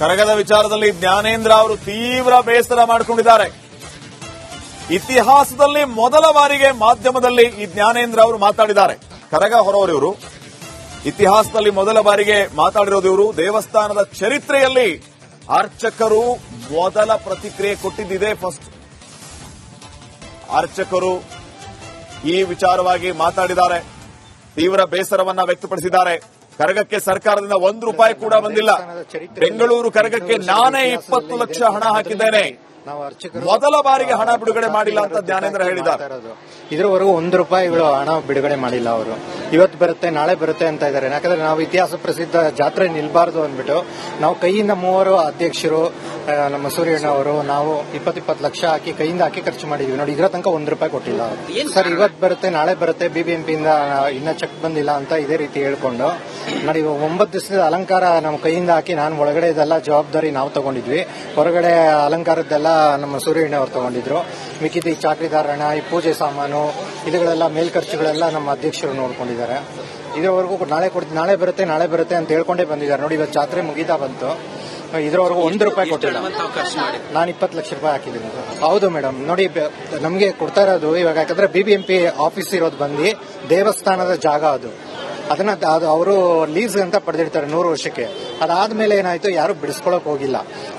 ಕರಗದ ವಿಚಾರದಲ್ಲಿ ಜ್ಞಾನೇಂದ್ರ ಅವರು ತೀವ್ರ ಬೇಸರ ಮಾಡಿಕೊಂಡಿದ್ದಾರೆ. ಇತಿಹಾಸದಲ್ಲಿ ಮೊದಲ ಬಾರಿಗೆ ಮಾಧ್ಯಮದಲ್ಲಿ ಈ ಜ್ಞಾನೇಂದ್ರ ಅವರು ಮಾತಾಡಿದ್ದಾರೆ. ಕರಗ ಹೊರವರು ಇವರು ಇತಿಹಾಸದಲ್ಲಿ ಮೊದಲ ಬಾರಿಗೆ ಮಾತಾಡಿರೋದು ಇವರು. ದೇವಸ್ಥಾನದ ಚರಿತ್ರೆಯಲ್ಲಿ ಅರ್ಚಕರು ಮೊದಲ ಪ್ರತಿಕ್ರಿಯೆ ಕೊಟ್ಟಿದ್ದಿದೆ. ಫಸ್ಟ್ ಅರ್ಚಕರು ಈ ವಿಚಾರವಾಗಿ ಮಾತಾಡಿದ್ದಾರೆ. ತೀವ್ರ ಬೇಸರವನ್ನ ವ್ಯಕ್ತಪಡಿಸಿದ್ದಾರೆ. ಕರಗಕ್ಕೆ ಸರ್ಕಾರದಿಂದ ₹1 ಕೂಡ ಬಂದಿಲ್ಲ. ಬೆಂಗಳೂರು ಕರಗಕ್ಕೆ ನಾನೇ 20 ಲಕ್ಷ ಹಣ ಹಾಕಿದ್ದೇನೆ. ಮೊದಲ ಬಾರಿಗೆ ಹಣ ಬಿಡುಗಡೆ ಮಾಡಿಲ್ಲ ಅಂತ ಜ್ಞಾನೇಂದ್ರ ಹೇಳಿದ್ದಾರೆ. ಇದ್ರವರೆಗೂ ₹1 ಹಣ ಬಿಡುಗಡೆ ಮಾಡಿಲ್ಲ ಅವರು. ಇವತ್ತು ಬರುತ್ತೆ ನಾಳೆ ಬರುತ್ತೆ ಅಂತ ಇದ್ದಾರೆ. ಯಾಕಂದ್ರೆ ನಾವು ಇತಿಹಾಸ ಪ್ರಸಿದ್ಧ ಜಾತ್ರೆ ನಿಲ್ಬಾರ್ದು ಅಂದ್ಬಿಟ್ಟು ನಾವು ಕೈಯಿಂದ 3 ಅಧ್ಯಕ್ಷರು, ನಮ್ಮ ಸೂರ್ಯಣ್ಣ ಅವರು, ನಾವು 20 ಲಕ್ಷ ಕೈಯಿಂದ ಹಾಕಿ ಖರ್ಚು ಮಾಡಿದ್ವಿ ನೋಡಿ. ಇದರ ತನಕ ₹1 ಕೊಟ್ಟಿಲ್ಲ ಸರ್. ಇವತ್ತು ಬರುತ್ತೆ ನಾಳೆ ಬರುತ್ತೆ, ಬಿಬಿಎಂಪಿಯಿಂದ ಇನ್ನ ಚೆಕ್ ಬಂದಿಲ್ಲ ಅಂತ ಇದೇ ರೀತಿ ಹೇಳ್ಕೊಂಡು ನೋಡಿ. 9 ದಿವಸದ ಅಲಂಕಾರ ನಮ್ಮ ಕೈಯಿಂದ ಹಾಕಿ ನಾನು ಒಳಗಡೆ ಇದೆಲ್ಲ ಜವಾಬ್ದಾರಿ ನಾವು ತಗೊಂಡಿದ್ವಿ. ಹೊರಗಡೆ ಅಲಂಕಾರದ್ದೆಲ್ಲ ನಮ್ಮ ಸೂರ್ಯಣ್ಣ ಅವರು ತಗೊಂಡಿದ್ರು. ಮಿಕ್ಕಿದ ಈ ಚಾಕ್ರಿದಾರ ಹಣ, ಈ ಪೂಜೆ ಸಾಮಾನು, ಇದುಗಳೆಲ್ಲ ಮೇಲ್ಖರ್ಚುಗಳೆಲ್ಲ ನಮ್ಮ ಅಧ್ಯಕ್ಷರು ನೋಡ್ಕೊಂಡಿದ್ದಾರೆ. ಇದುವರೆಗೂ ನಾಳೆ ಬರುತ್ತೆ ಅಂತ ಹೇಳ್ಕೊಂಡೇ ಬಂದಿದ್ದಾರೆ ನೋಡಿ. ಇವತ್ತು ಜಾತ್ರೆ ಮುಗಿತಾ ಬಂತು. ಇದ್ರವರೆಗೂ ₹1 ಕೊಟ್ಟಿಲ್ಲ. ನಾನು 20 ಲಕ್ಷ ಹಾಕಿದ್ದೀನಿ. ಹೌದು ಮೇಡಮ್, ನೋಡಿ ನಮಗೆ ಕೊಡ್ತಾ ಇರೋದು ಇವಾಗ. ಯಾಕಂದ್ರೆ ಬಿಬಿಎಂಪಿ ಆಫೀಸ್ ಇರೋದು ಬಂದು ದೇವಸ್ಥಾನದ ಜಾಗ ಅದನ್ನ ಅವರು ಲೀಸ್ ಅಂತ ಪಡೆದಿರ್ತಾರೆ 100 ವರ್ಷಕ್ಕೆ. ಅದಾದ್ಮೇಲೆ ಏನಾಯ್ತು, ಯಾರು ಬಿಡಿಸ್ಕೊಳಕ್ ಹೋಗಿಲ್ಲ.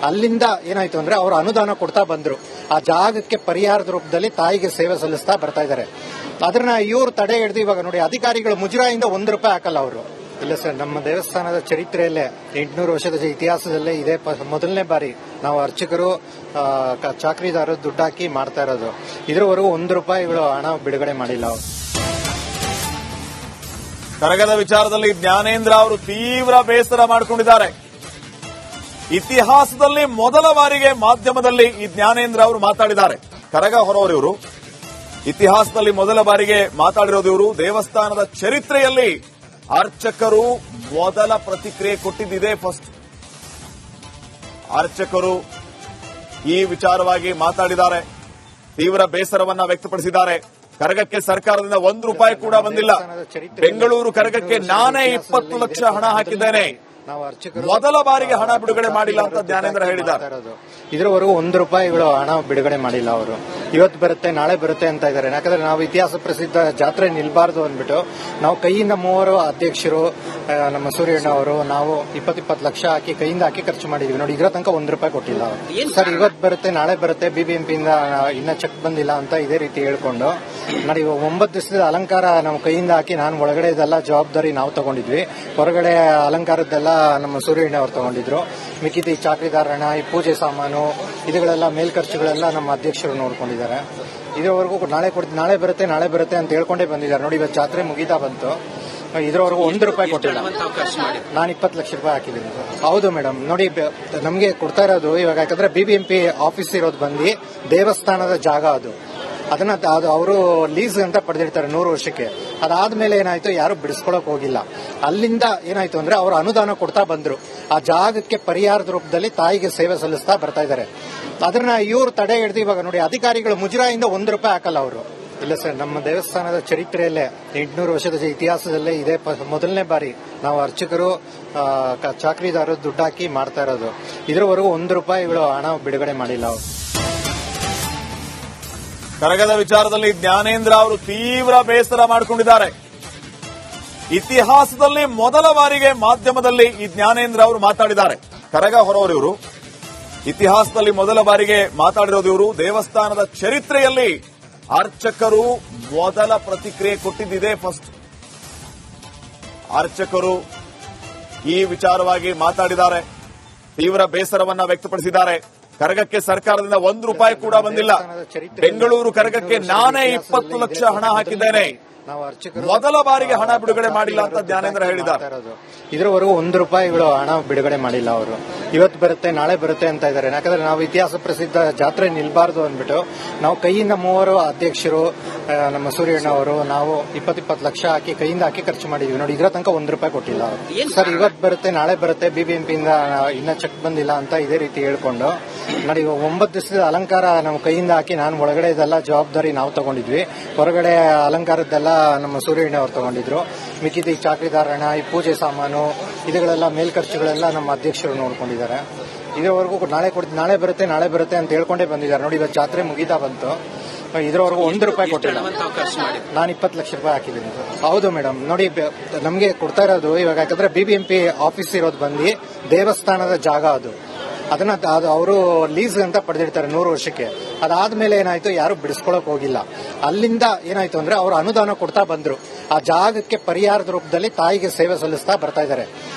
ಅಲ್ಲಿಂದ ಏನಾಯ್ತು ಅಂದ್ರೆ ಅವರು ಅನುದಾನ ಕೊಡ್ತಾ ಬಂದ್ರು. ಆ ಜಾಗಕ್ಕೆ ಪರಿಹಾರದ ರೂಪದಲ್ಲಿ ತಾಯಿಗೆ ಸೇವೆ ಸಲ್ಲಿಸ್ತಾ ಬರ್ತಾ ಇದ್ದಾರೆ. ಅದನ್ನ ಇವರು ತಡೆ ಹಿಡಿದು ಇವಾಗ ನೋಡಿ, ಅಧಿಕಾರಿಗಳು ಮುಜರಾಯಿಂದ ₹1 ಹಾಕಲ್ಲ ಅವರು. ಇಲ್ಲ ಸರ್, ನಮ್ಮ ದೇವಸ್ಥಾನದ ಚರಿತ್ರೆಯಲ್ಲೇ 800 ವರ್ಷದ ಇತಿಹಾಸದಲ್ಲೇ ಇದೇ ಮೊದಲನೇ ಬಾರಿ ನಾವು ಅರ್ಚಕರು, ಚಾಕ್ರಿದಾರರು ದುಡ್ಡು ಹಾಕಿ ಮಾಡ್ತಾ ಇರೋದು. ಇದ್ರವರೆಗೂ ₹1 ಹಣ ಬಿಡುಗಡೆ ಮಾಡಿಲ್ಲ ಅವರು. ಕರಗದ ವಿಚಾರದಲ್ಲಿ ಜ್ಞಾನೇಂದ್ರ ಅವರು ತೀವ್ರ ಬೇಸರ ಮಾಡಿಕೊಂಡಿದ್ದಾರೆ. ಇತಿಹಾಸದಲ್ಲಿ ಮೊದಲ ಬಾರಿಗೆ ಮಾಧ್ಯಮದಲ್ಲಿ ಈ ಜ್ಞಾನೇಂದ್ರ ಅವರು ಮಾತಾಡಿದ್ದಾರೆ. ಕರಗ ಹೊರವರು ಇವರು ಇತಿಹಾಸದಲ್ಲಿ ಮೊದಲ ಬಾರಿಗೆ ಮಾತಾಡಿರೋದು ಇವರು. ದೇವಸ್ಥಾನದ ಚರಿತ್ರೆಯಲ್ಲಿ ಅರ್ಚಕರು ಮೊದಲ ಪ್ರತಿಕ್ರಿಯೆ ಕೊಟ್ಟಿದ್ದಿದೆ. ಫಸ್ಟ್ ಅರ್ಚಕರು ಈ ವಿಚಾರವಾಗಿ ಮಾತಾಡಿದ್ದಾರೆ. ತೀವ್ರ ಬೇಸರವನ್ನ ವ್ಯಕ್ತಪಡಿಸಿದ್ದಾರೆ. ಕರಗಕ್ಕೆ ಸರ್ಕಾರದಿಂದ ₹1 ಕೂಡ ಬಂದಿಲ್ಲ. ಬೆಂಗಳೂರು ಕರಗಕ್ಕೆ ನಾನೇ 20 ಲಕ್ಷ ಹಣ ಹಾಕಿದ್ದೇನೆ. ಮೊದಲ ಬಾರಿಗೆ ಹಣ ಬಿಡುಗಡೆ ಮಾಡಿಲ್ಲ ಅಂತ ಜ್ಞಾನೇಂದ್ರ ಹೇಳಿದ್ದಾರೆ. ಇದ್ರವರೆಗೂ ₹1 ಹಣ ಬಿಡುಗಡೆ ಮಾಡಿಲ್ಲ ಅವರು. ಇವತ್ತು ಬರುತ್ತೆ ನಾಳೆ ಬರುತ್ತೆ ಅಂತ ಇದ್ದಾರೆ. ಯಾಕಂದ್ರೆ ನಾವು ಇತಿಹಾಸ ಪ್ರಸಿದ್ಧ ಜಾತ್ರೆ ನಿಲ್ಬಾರ್ದು ಅಂದ್ಬಿಟ್ಟು ನಾವು ಕೈಯಿಂದ 3 ಅಧ್ಯಕ್ಷರು, ನಮ್ಮ ಸೂರ್ಯಣ್ಣ ಅವರು, ನಾವು 20 ಲಕ್ಷ ಕೈಯಿಂದ ಹಾಕಿ ಖರ್ಚು ಮಾಡಿದ್ವಿ ನೋಡಿ. ಇದರ ತನಕ ₹1 ಕೊಟ್ಟಿಲ್ಲ ಸರ್. ಇವತ್ತು ಬರುತ್ತೆ ನಾಳೆ ಬರುತ್ತೆ, ಬಿಬಿಎಂಪಿಯಿಂದ ಇನ್ನ ಚೆಕ್ ಬಂದಿಲ್ಲ ಅಂತ ಇದೇ ರೀತಿ ಹೇಳ್ಕೊಂಡು ನೋಡಿ. 9 ದಿವಸದ ಅಲಂಕಾರ ನಮ್ಮ ಕೈಯಿಂದ ಹಾಕಿ ನಾನು ಒಳಗಡೆ ಇದೆಲ್ಲ ಜವಾಬ್ದಾರಿ ನಾವು ತಗೊಂಡಿದ್ವಿ. ಹೊರಗಡೆ ಅಲಂಕಾರದ್ದೆಲ್ಲ ನಮ್ಮ ಸೂರ್ಯಣ್ಣ ಅವರು ತಗೊಂಡಿದ್ರು. ಮಿಕ್ಕಿದ ಈ ಚಾಕ್ರಿದಾರ ಹಣ, ಈ ಪೂಜೆ ಸಾಮಾನು, ಇದುಗಳೆಲ್ಲ ಮೇಲ್ಖರ್ಚುಗಳೆಲ್ಲ ನಮ್ಮ ಅಧ್ಯಕ್ಷರು ನೋಡ್ಕೊಂಡಿದ್ದಾರೆ. ಇದುವರೆಗೂ ನಾಳೆ ಬರುತ್ತೆ ಅಂತ ಹೇಳ್ಕೊಂಡೇ ಬಂದಿದ್ದಾರೆ ನೋಡಿ. ಇವತ್ತು ಜಾತ್ರೆ ಮುಗಿತಾ ಬಂತು. ಇದ್ರವರೆಗೂ ₹1 ಕೊಟ್ಟಿಲ್ಲ. ನಾನು 20 ಲಕ್ಷ ಹಾಕಿದ್ದೀನಿ. ಹೌದು ಮೇಡಮ್, ನೋಡಿ ನಮಗೆ ಕೊಡ್ತಾ ಇರೋದು ಇವಾಗ. ಯಾಕಂದ್ರೆ ಬಿಬಿಎಂಪಿ ಆಫೀಸ್ ಇರೋದು ಬಂದು ದೇವಸ್ಥಾನದ ಜಾಗ ಅದನ್ನ ಅವರು ಲೀಸ್ ಅಂತ ಪಡೆದಿರ್ತಾರೆ 100 ವರ್ಷಕ್ಕೆ. ಅದಾದ್ಮೇಲೆ ಏನಾಯ್ತು, ಯಾರು ಬಿಡಿಸ್ಕೊಳಕ್ ಹೋಗಿಲ್ಲ. ಅಲ್ಲಿಂದ ಏನಾಯ್ತು ಅಂದ್ರೆ ಅವರು ಅನುದಾನ ಕೊಡ್ತಾ ಬಂದ್ರು. ಆ ಜಾಗಕ್ಕೆ ಪರಿಹಾರದ ರೂಪದಲ್ಲಿ ತಾಯಿಗೆ ಸೇವೆ ಸಲ್ಲಿಸ್ತಾ ಬರ್ತಾ ಇದ್ದಾರೆ. ಅದನ್ನ ಇವರು ತಡೆ ಹಿಡಿದು ಇವಾಗ ನೋಡಿ, ಅಧಿಕಾರಿಗಳು ಮುಜರಾಯಿಂದ ₹1 ಹಾಕಲ್ಲ ಅವರು. ಇಲ್ಲ ಸರ್, ನಮ್ಮ ದೇವಸ್ಥಾನದ ಚರಿತ್ರೆಯಲ್ಲೇ 800 ವರ್ಷದ ಇತಿಹಾಸದಲ್ಲೇ ಇದೇ ಮೊದಲನೇ ಬಾರಿ ನಾವು ಅರ್ಚಕರು, ಚಾಕ್ರಿದಾರರು ದುಡ್ಡು ಹಾಕಿ ಮಾಡ್ತಾ ಇರೋದು. ಇದ್ರವರೆಗೂ ₹1 ಹಣ ಬಿಡುಗಡೆ ಮಾಡಿಲ್ಲ ಅವರು. ಕರಗದ ವಿಚಾರದಲ್ಲಿ ಜ್ಞಾನೇಂದ್ರ ಅವರು ತೀವ್ರ ಬೇಸರ ಮಾಡಿಕೊಂಡಿದ್ದಾರೆ. ಇತಿಹಾಸದಲ್ಲಿ ಮೊದಲ ಬಾರಿಗೆ ಮಾಧ್ಯಮದಲ್ಲಿ ಈ ಜ್ಞಾನೇಂದ್ರ ಅವರು ಮಾತಾಡಿದ್ದಾರೆ. ಕರಗ ಹೊರವರು ಇವರು ಇತಿಹಾಸದಲ್ಲಿ ಮೊದಲ ಬಾರಿಗೆ ಮಾತಾಡಿರೋದು ಇವರು. ದೇವಸ್ಥಾನದ ಚರಿತ್ರೆಯಲ್ಲಿ ಅರ್ಚಕರು ಮೊದಲ ಪ್ರತಿಕ್ರಿಯೆ ಕೊಟ್ಟಿದ್ದಿದೆ. ಫಸ್ಟ್ ಅರ್ಚಕರು ಈ ವಿಚಾರವಾಗಿ ಮಾತಾಡಿದ್ದಾರೆ. ತೀವ್ರ ಬೇಸರವನ್ನ ವ್ಯಕ್ತಪಡಿಸಿದ್ದಾರೆ. ಕರಗಕ್ಕೆ ಸರ್ಕಾರದಿಂದ ₹1 ಕೂಡ ಬಂದಿಲ್ಲ. ಬೆಂಗಳೂರು ಕರಗಕ್ಕೆ ನಾನೇ 20 ಲಕ್ಷ ಹಣ ಹಾಕಿದ್ದೇನೆ. ಮೊದಲ ಬಾರಿಗೆ ಹಣ ಬಿಡುಗಡೆ ಮಾಡಿಲ್ಲ ಅಂತ ಜ್ಞಾನೇಂದ್ರ ಹೇಳಿದ್ದಾರೆ. ಇದ್ರವರೆಗೂ ₹1 ಹಣ ಬಿಡುಗಡೆ ಮಾಡಿಲ್ಲ ಅವರು. ಇವತ್ತು ಬರುತ್ತೆ ನಾಳೆ ಬರುತ್ತೆ ಅಂತ ಇದ್ದಾರೆ. ಯಾಕಂದ್ರೆ ನಾವು ಇತಿಹಾಸ ಪ್ರಸಿದ್ಧ ಜಾತ್ರೆ ನಿಲ್ಬಾರ್ದು ಅಂದ್ಬಿಟ್ಟು ನಾವು ಕೈಯಿಂದ 3 ಅಧ್ಯಕ್ಷರು, ನಮ್ಮ ಸೂರ್ಯಣ್ಣ ಅವರು, ನಾವು 20 ಲಕ್ಷ ಕೈಯಿಂದ ಹಾಕಿ ಖರ್ಚು ಮಾಡಿದ್ವಿ ನೋಡಿ. ಇದರ ತನಕ ₹1 ಕೊಟ್ಟಿಲ್ಲ ಸರ್. ಇವತ್ತು ಬರುತ್ತೆ ನಾಳೆ ಬರುತ್ತೆ, ಬಿಬಿಎಂಪಿಯಿಂದ ಇನ್ನ ಚೆಕ್ ಬಂದಿಲ್ಲ ಅಂತ ಇದೇ ರೀತಿ ಹೇಳ್ಕೊಂಡು ನೋಡಿ. 9 ದಿವಸದ ಅಲಂಕಾರ ನಮ್ಮ ಕೈಯಿಂದ ಹಾಕಿ ನಾನು ಒಳಗಡೆ ಇದೆಲ್ಲ ಜವಾಬ್ದಾರಿ ನಾವು ತಗೊಂಡಿದ್ವಿ. ಹೊರಗಡೆ ಅಲಂಕಾರದ್ದೆಲ್ಲ ನಮ್ಮ ಸೂರ್ಯಣ್ಣ ಅವರು ತಗೊಂಡಿದ್ರು. ಮಿಕ್ಕಿದ ಈ ಚಾಕ್ರಿದಾರ ಹಣ, ಈ ಪೂಜೆ ಸಾಮಾನು, ಇದುಗಳೆಲ್ಲ ಮೇಲ್ಖರ್ಚುಗಳೆಲ್ಲ ನಮ್ಮ ಅಧ್ಯಕ್ಷರು ನೋಡ್ಕೊಂಡಿದ್ದಾರೆ. ಇದುವರೆಗೂ ನಾಳೆ ಬರುತ್ತೆ ಅಂತ ಹೇಳ್ಕೊಂಡೇ ಬಂದಿದ್ದಾರೆ. ನೋಡಿ, ಇವತ್ತು ಜಾತ್ರೆ ಮುಗೀತಾ ಬಂತು, ಇದ್ರವರೆಗೂ ₹1 ಕೊಟ್ಟಿಲ್ಲ. ನಾನು 20 ಲಕ್ಷ ರೂಪಾಯಿ ಹಾಕಿದ್ದೀನಿ. ಹೌದು ಮೇಡಮ್, ನೋಡಿ ನಮಗೆ ಕೊಡ್ತಾ ಇರೋದು ಇವಾಗ, ಯಾಕಂದ್ರೆ BBMP ಆಫೀಸ್ ಇರೋದು ಬಂದು ದೇವಸ್ಥಾನದ ಜಾಗ ಅದು. ಅದನ್ನ ಅವರು ಲೀಸ್ ಅಂತ ಪಡೆದಿರ್ತಾರೆ 100 ವರ್ಷಕ್ಕೆ. ಅದಾದ್ಮೇಲೆ ಏನಾಯ್ತು, ಯಾರು ಬಿಡಿಸ್ಕೊಳಕ್ ಹೋಗಿಲ್ಲ. ಅಲ್ಲಿಂದ ಏನಾಯ್ತು ಅಂದ್ರೆ ಅವರು ಅನುದಾನ ಕೊಡ್ತಾ ಬಂದ್ರು. ಆ ಜಾಗಕ್ಕೆ ಪರಿಹಾರದ ರೂಪದಲ್ಲಿ ತಾಯಿಗೆ ಸೇವೆ ಸಲ್ಲಿಸ್ತಾ ಬರ್ತಾ ಇದ್ದಾರೆ.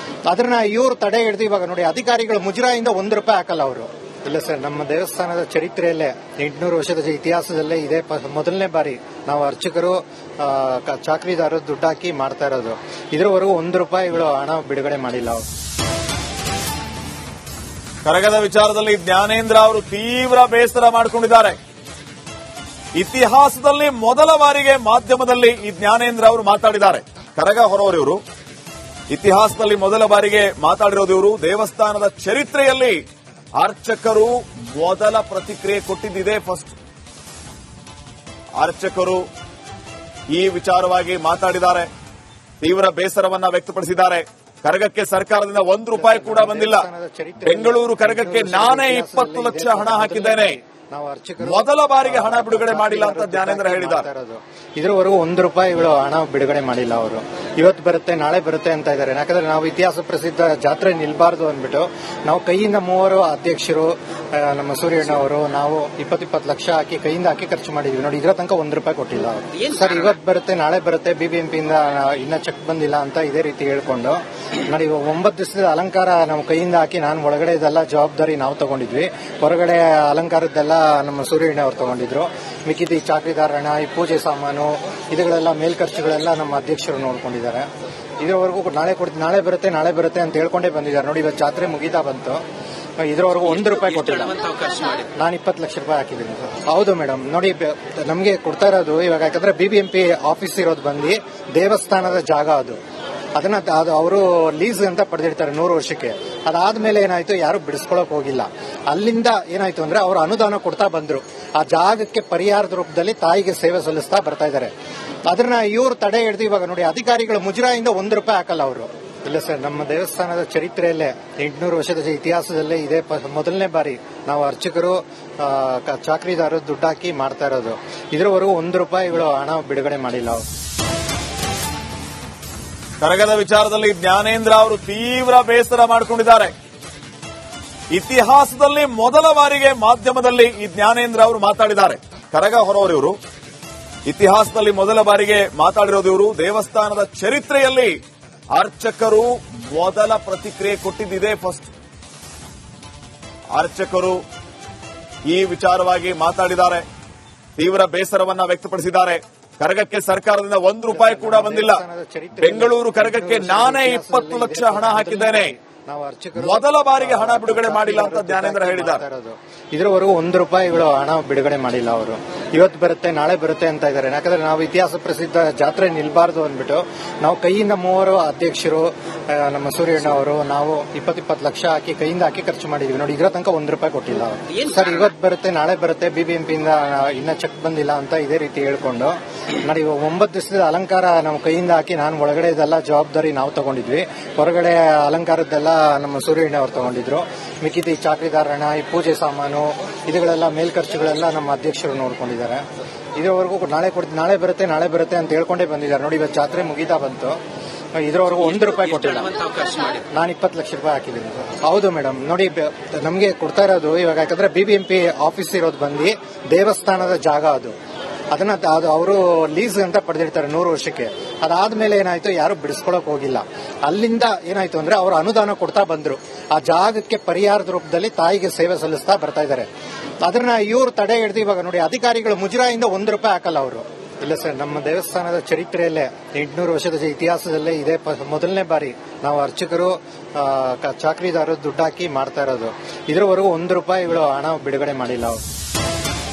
ಅದನ್ನ ಇವರು ತಡೆ ಹಿಡಿದು ಇವಾಗ ನೋಡಿ, ಅಧಿಕಾರಿಗಳು ಮುಜರಾಯಿಂದ ₹1 ಹಾಕಲ್ಲ ಅವರು. ಇಲ್ಲ ಸರ್, ನಮ್ಮ ದೇವಸ್ಥಾನದ ಚರಿತ್ರೆಯಲ್ಲೇ 800 ವರ್ಷದ ಇತಿಹಾಸದಲ್ಲೇ ಇದೇ ಮೊದಲನೇ ಬಾರಿ ನಾವು ಅರ್ಚಕರು ಚಾಕ್ರಿದಾರರು ದುಡ್ಡು ಹಾಕಿ ಮಾಡ್ತಾ ಇರೋದು. ಇದ್ರವರೆಗೂ ₹1 ಹಣ ಬಿಡುಗಡೆ ಮಾಡಿಲ್ಲ ಅವರು. ಕರಗದ ವಿಚಾರದಲ್ಲಿ ಜ್ಞಾನೇಂದ್ರ ಅವರು ತೀವ್ರ ಬೇಸರ ಮಾಡಿಕೊಂಡಿದ್ದಾರೆ. ಇತಿಹಾಸದಲ್ಲಿ ಮೊದಲ ಬಾರಿಗೆ ಮಾಧ್ಯಮದಲ್ಲಿ ಈ ಜ್ಞಾನೇಂದ್ರ ಅವರು ಮಾತಾಡಿದ್ದಾರೆ. ಕರಗ ಹೊರವರು ಇವರು ಇತಿಹಾಸದಲ್ಲಿ ಮೊದಲ ಬಾರಿಗೆ ಮಾತಾಡಿರೋದು ಇವರು. ದೇವಸ್ಥಾನದ ಚರಿತ್ರೆಯಲ್ಲಿ ಅರ್ಚಕರು ಮೊದಲ ಪ್ರತಿಕ್ರಿಯೆ ಕೊಟ್ಟಿದ್ದಿದೆ ಫಸ್ಟ್. ಅರ್ಚಕರು ಈ ವಿಚಾರವಾಗಿ ಮಾತಾಡಿದ್ದಾರೆ, ತೀವ್ರ ಬೇಸರವನ್ನ ವ್ಯಕ್ತಪಡಿಸಿದ್ದಾರೆ. ಕರಗಕ್ಕೆ ಸರ್ಕಾರದಿಂದ ₹1 ಕೂಡ ಬಂದಿಲ್ಲ. ಬೆಂಗಳೂರು ಕರಗಕ್ಕೆ ನಾನೇ 20 ಲಕ್ಷ ಹಣ ಹಾಕಿದ್ದೇನೆ, ಮೊದಲ ಬಾರಿಗೆ ಹಣ ಬಿಡುಗಡೆ ಮಾಡಿಲ್ಲ ಅಂತ ಜ್ಞಾನೇಂದ್ರ ಹೇಳಿದ್ದಾರೆ. ಇದ್ರವರೆಗೂ ₹1 ಹಣ ಬಿಡುಗಡೆ ಮಾಡಿಲ್ಲ ಅವರು. ಇವತ್ತು ಬರುತ್ತೆ ನಾಳೆ ಬರುತ್ತೆ ಅಂತ ಇದ್ದಾರೆ. ಯಾಕಂದ್ರೆ ನಾವು ಇತಿಹಾಸ ಪ್ರಸಿದ್ಧ ಜಾತ್ರೆ ನಿಲ್ಬಾರ್ದು ಅಂದ್ಬಿಟ್ಟು ನಾವು ಕೈಯಿಂದ 3 ಅಧ್ಯಕ್ಷರು, ನಮ್ಮ ಸೂರ್ಯಣ್ಣ ಅವರು, ನಾವು 20 ಲಕ್ಷ ಹಾಕಿ ಕೈಯಿಂದ ಹಾಕಿ ಖರ್ಚು ಮಾಡಿದ್ವಿ. ನೋಡಿ, ಇದ್ರ ತನಕ ₹1 ಕೊಟ್ಟಿಲ್ಲ ಅವರು. ಸರ್, ಇವತ್ತು ಬರುತ್ತೆ ನಾಳೆ ಬರುತ್ತೆ, BBMP ಇಂದ ಇನ್ನ ಚೆಕ್ ಬಂದಿಲ್ಲ ಅಂತ ಇದೇ ರೀತಿ ಹೇಳ್ಕೊಂಡು ನೋಡಿ, 9 ದಿವಸದ ಅಲಂಕಾರ ನಾವು ಕೈಯಿಂದ ಹಾಕಿ, ನಾನು ಒಳಗಡೆ ಇದೆಲ್ಲ ಜವಾಬ್ದಾರಿ ನಾವು ತಗೊಂಡಿದ್ವಿ, ಹೊರಗಡೆ ಅಲಂಕಾರದ್ದೆಲ್ಲ ನಮ್ಮ ಸೂರ್ಯಣ್ಣ ಅವರು ತಗೊಂಡಿದ್ರು. ಮಿಕ್ಕಿದ ಈ ಚಾಕ್ರಿದಾರಣ, ಈ ಪೂಜೆ ಸಾಮಾನು, ಇದುಗಳೆಲ್ಲ ಮೇಲ್ಖರ್ಚುಗಳೆಲ್ಲ ನಮ್ಮ ಅಧ್ಯಕ್ಷರು ನೋಡ್ಕೊಂಡಿದ್ದಾರೆ. ಇದ್ರವರೆಗೂ ನಾಳೆ ಬರುತ್ತೆ ಅಂತ ಹೇಳ್ಕೊಂಡೇ ಬಂದಿದ್ದಾರೆ. ನೋಡಿ, ಇವತ್ತು ಜಾತ್ರೆ ಮುಗೀತಾ ಬಂತು, ಇದ್ರವರೆಗೂ ₹1 ಕೊಟ್ಟಿಲ್ಲ. ನಾನು 20 ಲಕ್ಷ ರೂಪಾಯಿ ಹಾಕಿದ್ದೀನಿ. ಹೌದು ಮೇಡಮ್, ನೋಡಿ ನಮಗೆ ಕೊಡ್ತಾ ಇರೋದು ಇವಾಗ, ಯಾಕಂದ್ರೆ BBMP ಆಫೀಸ್ ಇರೋದು ಬಂದು ದೇವಸ್ಥಾನದ ಜಾಗ ಅದು. ಅದನ್ನ ಅವರು ಲೀಸ್ ಅಂತ ಪಡೆದಿರ್ತಾರೆ 100 ವರ್ಷಕ್ಕೆ. ಅದಾದ್ಮೇಲೆ ಏನಾಯ್ತು, ಯಾರು ಬಿಡಿಸ್ಕೊಳಕ್ ಹೋಗಿಲ್ಲ. ಅಲ್ಲಿಂದ ಏನಾಯ್ತು ಅಂದ್ರೆ ಅವರು ಅನುದಾನ ಕೊಡ್ತಾ ಬಂದ್ರು. ಆ ಜಾಗಕ್ಕೆ ಪರಿಹಾರದ ರೂಪದಲ್ಲಿ ತಾಯಿಗೆ ಸೇವೆ ಸಲ್ಲಿಸ್ತಾ ಬರ್ತಾ ಇದ್ದಾರೆ. ಅದನ್ನ ಇವರು ತಡೆ ಹಿಡಿದು ಇವಾಗ ನೋಡಿ, ಅಧಿಕಾರಿಗಳು ಮುಜರಾಯಿಂದ ₹1 ಹಾಕಲ್ಲ ಅವರು. ಇಲ್ಲ ಸರ್, ನಮ್ಮ ದೇವಸ್ಥಾನದ ಚರಿತ್ರೆಯಲ್ಲೇ 800 ವರ್ಷದ ಇತಿಹಾಸದಲ್ಲೇ ಇದೇ ಮೊದಲನೇ ಬಾರಿ ನಾವು ಅರ್ಚಕರು ಚಾಕ್ರಿದಾರರು ದುಡ್ಡು ಹಾಕಿ ಮಾಡ್ತಾ ಇರೋದು. ಇದ್ರವರೆಗೂ ₹1 ಹಣ ಬಿಡುಗಡೆ ಮಾಡಿಲ್ಲ ಅವರು. ಕರಗದ ವಿಚಾರದಲ್ಲಿ ಜ್ಞಾನೇಂದ್ರ ಅವರು ತೀವ್ರ ಬೇಸರ ಮಾಡಿಕೊಂಡಿದ್ದಾರೆ. ಇತಿಹಾಸದಲ್ಲಿ ಮೊದಲ ಬಾರಿಗೆ ಮಾಧ್ಯಮದಲ್ಲಿ ಈ ಜ್ಞಾನೇಂದ್ರ ಅವರು ಮಾತಾಡಿದ್ದಾರೆ. ಕರಗ ಹೊರವರು ಇವರು ಇತಿಹಾಸದಲ್ಲಿ ಮೊದಲ ಬಾರಿಗೆ ಮಾತಾಡಿರೋದು ಇವರು. ದೇವಸ್ಥಾನದ ಚರಿತ್ರೆಯಲ್ಲಿ ಅರ್ಚಕರು ಮೊದಲ ಪ್ರತಿಕ್ರಿಯೆ ಕೊಟ್ಟಿದ್ದಿದೆ ಫಸ್ಟ್. ಅರ್ಚಕರು ಈ ವಿಚಾರವಾಗಿ ಮಾತಾಡಿದ್ದಾರೆ, ತೀವ್ರ ಬೇಸರವನ್ನ ವ್ಯಕ್ತಪಡಿಸಿದ್ದಾರೆ. ಕರಗಕ್ಕೆ ಸರ್ಕಾರದಿಂದ ₹1 ಕೂಡ ಬಂದಿಲ್ಲ. ಬೆಂಗಳೂರು ಕರಗಕ್ಕೆ ನಾನೇ 20 ಲಕ್ಷ ಹಣ ಹಾಕಿದ್ದೇನೆ, ಮೊದಲ ಬಾರಿಗೆ ಹಣ ಬಿಡುಗಡೆ ಮಾಡಿಲ್ಲ ಅಂತ ಜ್ಞಾನೇಂದ್ರ ಹೇಳಿದ್ದಾರೆ. ಇದ್ರವರೆಗೂ ₹1 ಹಣ ಬಿಡುಗಡೆ ಮಾಡಿಲ್ಲ ಅವರು. ಇವತ್ತು ಬರುತ್ತೆ ನಾಳೆ ಬರುತ್ತೆ ಅಂತ ಇದ್ದಾರೆ. ಯಾಕಂದ್ರೆ ನಾವು ಇತಿಹಾಸ ಪ್ರಸಿದ್ಧ ಜಾತ್ರೆ ನಿಲ್ಬಾರ್ದು ಅಂದ್ಬಿಟ್ಟು ನಾವು ಕೈಯಿಂದ 3 ಅಧ್ಯಕ್ಷರು, ನಮ್ಮ ಸೂರ್ಯಣ್ಣ ಅವರು, ನಾವು 20 ಲಕ್ಷ ಹಾಕಿ ಕೈಯಿಂದ ಹಾಕಿ ಖರ್ಚು ಮಾಡಿದ್ವಿ. ನೋಡಿ, ಇದ್ರ ತನಕ ₹1 ಕೊಟ್ಟಿಲ್ಲ ಅವರು. ಸರ್, ಇವತ್ತು ಬರುತ್ತೆ ನಾಳೆ ಬರುತ್ತೆ, BBMP ಇಂದ ಇನ್ನ ಚೆಕ್ ಬಂದಿಲ್ಲ ಅಂತ ಇದೇ ರೀತಿ ಹೇಳ್ಕೊಂಡು ನೋಡಿ, 9 ದಿವಸದ ಅಲಂಕಾರ ನಾವು ಕೈಯಿಂದ ಹಾಕಿ, ನಾನು ಒಳಗಡೆ ಇದೆಲ್ಲ ಜವಾಬ್ದಾರಿ ನಾವು ತಗೊಂಡಿದ್ವಿ, ಹೊರಗಡೆ ಅಲಂಕಾರದ್ದೆಲ್ಲ ನಮ್ಮ ಸೂರ್ಯಣ್ಣ ಅವರು ತಗೊಂಡಿದ್ರು. ಮಿಕ್ಕಿದ ಈ ಚಾಕ್ರಿದಾರಣ, ಈ ಪೂಜೆ ಸಾಮಾನು, ಇದುಗಳೆಲ್ಲ ಮೇಲ್ಖರ್ಚುಗಳೆಲ್ಲ ನಮ್ಮ ಅಧ್ಯಕ್ಷರು ನೋಡ್ಕೊಂಡಿದ್ದಾರೆ. ಇದ್ರವರೆಗೂ ನಾಳೆ ಬರುತ್ತೆ ಅಂತ ಹೇಳ್ಕೊಂಡೇ ಬಂದಿದ್ದಾರೆ. ನೋಡಿ, ಇವತ್ತು ಜಾತ್ರೆ ಮುಗೀತಾ ಬಂತು, ಇದ್ರವರೆಗೂ ₹1 ಕೊಟ್ಟಿಲ್ಲ. ನಾನು 20 ಲಕ್ಷ ರೂಪಾಯಿ ಹಾಕಿದ್ದೀನಿ. ಹೌದು ಮೇಡಮ್, ನೋಡಿ ನಮಗೆ ಕೊಡ್ತಾ ಇರೋದು ಇವಾಗ, ಯಾಕಂದ್ರೆ BBMP ಆಫೀಸ್ ಇರೋದು ಬಂದು ದೇವಸ್ಥಾನದ ಜಾಗ ಅದು. ಅದನ್ನ ಅವರು ಲೀಸ್ ಅಂತ ಪಡೆದಿರ್ತಾರೆ 100 ವರ್ಷಕ್ಕೆ. ಅದಾದ್ಮೇಲೆ ಏನಾಯ್ತು, ಯಾರು ಬಿಡಿಸ್ಕೊಳಕ್ ಹೋಗಿಲ್ಲ. ಅಲ್ಲಿಂದ ಏನಾಯ್ತು ಅಂದ್ರೆ ಅವರು ಅನುದಾನ ಕೊಡ್ತಾ ಬಂದ್ರು. ಆ ಜಾಗಕ್ಕೆ ಪರಿಹಾರದ ರೂಪದಲ್ಲಿ ತಾಯಿಗೆ ಸೇವೆ ಸಲ್ಲಿಸ್ತಾ ಬರ್ತಾ ಇದ್ದಾರೆ. ಅದನ್ನ ಇವರು ತಡೆ ಹಿಡಿದು ಇವಾಗ ನೋಡಿ, ಅಧಿಕಾರಿಗಳು ಮುಜರಾಯಿಂದ ₹1 ಹಾಕಲ್ಲ ಅವರು. ಇಲ್ಲ ಸರ್, ನಮ್ಮ ದೇವಸ್ಥಾನದ ಚರಿತ್ರೆಯಲ್ಲೇ 800 ವರ್ಷದ ಇತಿಹಾಸದಲ್ಲೇ ಇದೇ ಮೊದಲನೇ ಬಾರಿ ನಾವು ಅರ್ಚಕರು ಚಾಕ್ರಿದಾರರು ದುಡ್ಡು ಹಾಕಿ ಮಾಡ್ತಾ ಇರೋದು. ಇದ್ರವರೆಗೂ ₹1 ಹಣ ಬಿಡುಗಡೆ ಮಾಡಿಲ್ಲ ಅವರು.